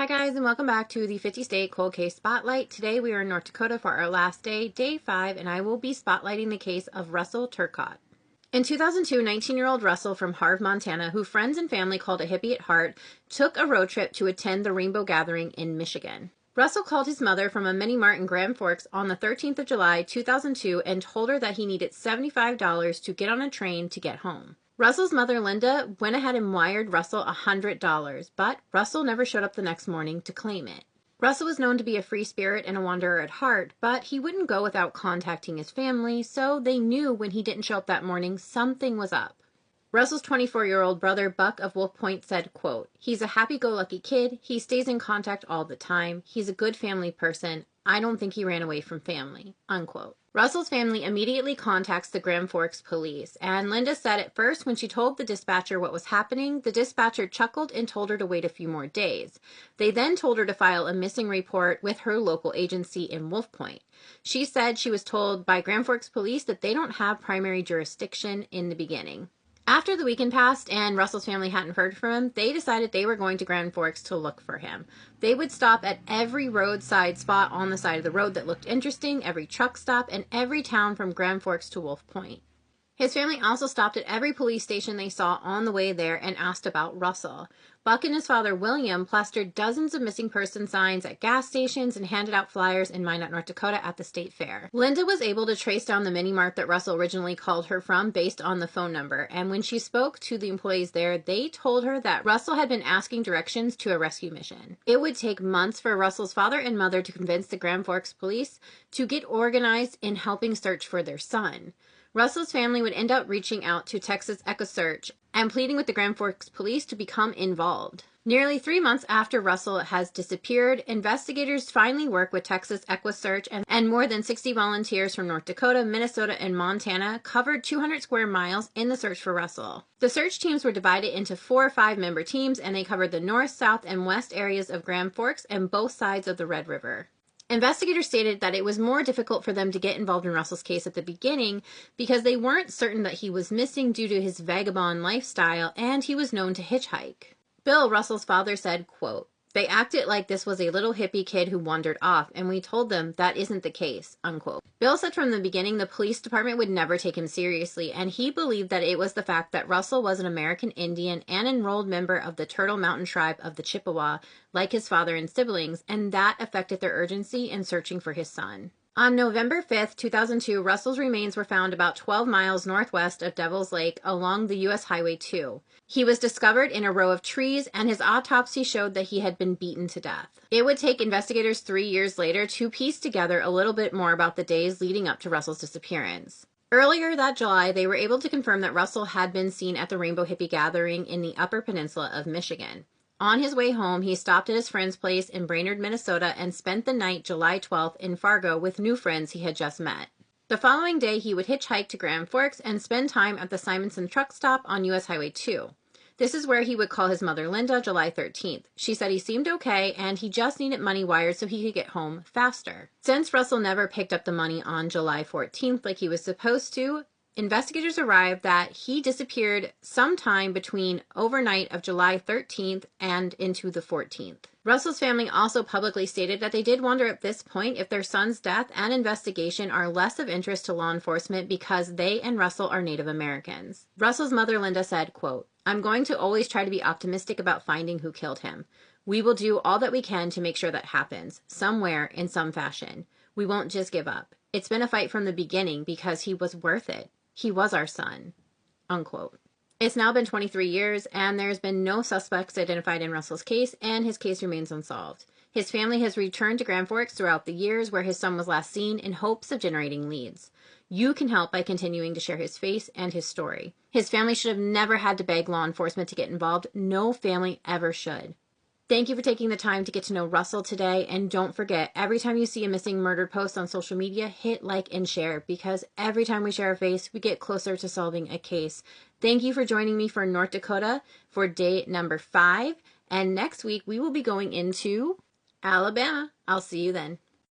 Hi guys, and welcome back to the 50 State Cold Case Spotlight. Today we are in North Dakota for our last day, day 5, and I will be spotlighting the case of Russell Turcotte. In 2002, 19-year-old Russell from Harve, Montana, who friends and family called a hippie at heart, took a road trip to attend the Rainbow Gathering in Michigan. Russell called his mother from a mini mart in Grand Forks on the 13th of July, 2002, and told her that he needed $75 to get on a train to get home. Russell's mother, Linda, went ahead and wired Russell $100, but Russell never showed up the next morning to claim it. Russell was known to be a free spirit and a wanderer at heart, but he wouldn't go without contacting his family, so they knew when he didn't show up that morning, something was up. Russell's 24-year-old brother, Buck of Wolf Point, said, quote, "He's a happy-go-lucky kid. He stays in contact all the time. He's a good family person. I don't think he ran away from family," unquote. Russell's family immediately contacts the Grand Forks police, and Linda said at first when she told the dispatcher what was happening, the dispatcher chuckled and told her to wait a few more days. They then told her to file a missing report with her local agency in Wolf Point. She said she was told by Grand Forks police that they don't have primary jurisdiction in the beginning. After the weekend passed and Russell's family hadn't heard from him, they decided they were going to Grand Forks to look for him. They would stop at every roadside spot on the side of the road that looked interesting, every truck stop, and every town from Grand Forks to Wolf Point. His family also stopped at every police station they saw on the way there and asked about Russell. Buck and his father, William, plastered dozens of missing person signs at gas stations and handed out flyers in Minot, North Dakota at the state fair. Linda was able to trace down the mini-mart that Russell originally called her from based on the phone number, and when she spoke to the employees there, they told her that Russell had been asking directions to a rescue mission. It would take months for Russell's father and mother to convince the Grand Forks police to get organized in helping search for their son. Russell's family would end up reaching out to Texas EchoSearch and pleading with the Grand Forks police to become involved. Nearly 3 months after Russell has disappeared, investigators finally work with Texas EchoSearch and more than 60 volunteers from North Dakota, Minnesota, and Montana covered 200 square miles in the search for Russell. The search teams were divided into 4 or 5 member teams, and they covered the north, south, and west areas of Grand Forks and both sides of the Red River. Investigators stated that it was more difficult for them to get involved in Russell's case at the beginning because they weren't certain that he was missing due to his vagabond lifestyle, and he was known to hitchhike. Bill, Russell's father, said, quote, "They acted like this was a little hippie kid who wandered off, and we told them that isn't the case," unquote. Bill said from the beginning the police department would never take him seriously, and he believed that it was the fact that Russell was an American Indian and enrolled member of the Turtle Mountain tribe of the Chippewa, like his father and siblings, and that affected their urgency in searching for his son. On November 5th, 2002, Russell's remains were found about 12 miles northwest of Devil's Lake along the U.S. Highway 2. He was discovered in a row of trees, and his autopsy showed that he had been beaten to death. It would take investigators 3 years later to piece together a little bit more about the days leading up to Russell's disappearance. Earlier that July, they were able to confirm that Russell had been seen at the Rainbow Hippie Gathering in the Upper Peninsula of Michigan. On his way home, he stopped at his friend's place in Brainerd, Minnesota, and spent the night July 12th in Fargo with new friends he had just met. The following day, he would hitchhike to Grand Forks and spend time at the Simonson truck stop on U.S. Highway 2. This is where he would call his mother, Linda, July 13th. She said he seemed okay and he just needed money wired so he could get home faster. Since Russell never picked up the money on July 14th like he was supposed to, investigators arrived that he disappeared sometime between overnight of July 13th and into the 14th. Russell's family also publicly stated that they did wonder at this point if their son's death and investigation are less of interest to law enforcement because they and Russell are Native Americans. Russell's mother, Linda, said, quote, "I'm going to always try to be optimistic about finding who killed him. We will do all that we can to make sure that happens, somewhere, in some fashion. We won't just give up. It's been a fight from the beginning because he was worth it. He was our son," unquote. It's now been 23 years, and there's been no suspects identified in Russell's case, and his case remains unsolved. His family has returned to Grand Forks throughout the years where his son was last seen in hopes of generating leads. You can help by continuing to share his face and his story. His family should have never had to beg law enforcement to get involved. No family ever should. Thank you for taking the time to get to know Russell today, and don't forget, every time you see a missing murdered post on social media, hit like and share, because every time we share a face, we get closer to solving a case. Thank you for joining me for North Dakota for day number 5, and next week we will be going into Alabama. I'll see you then.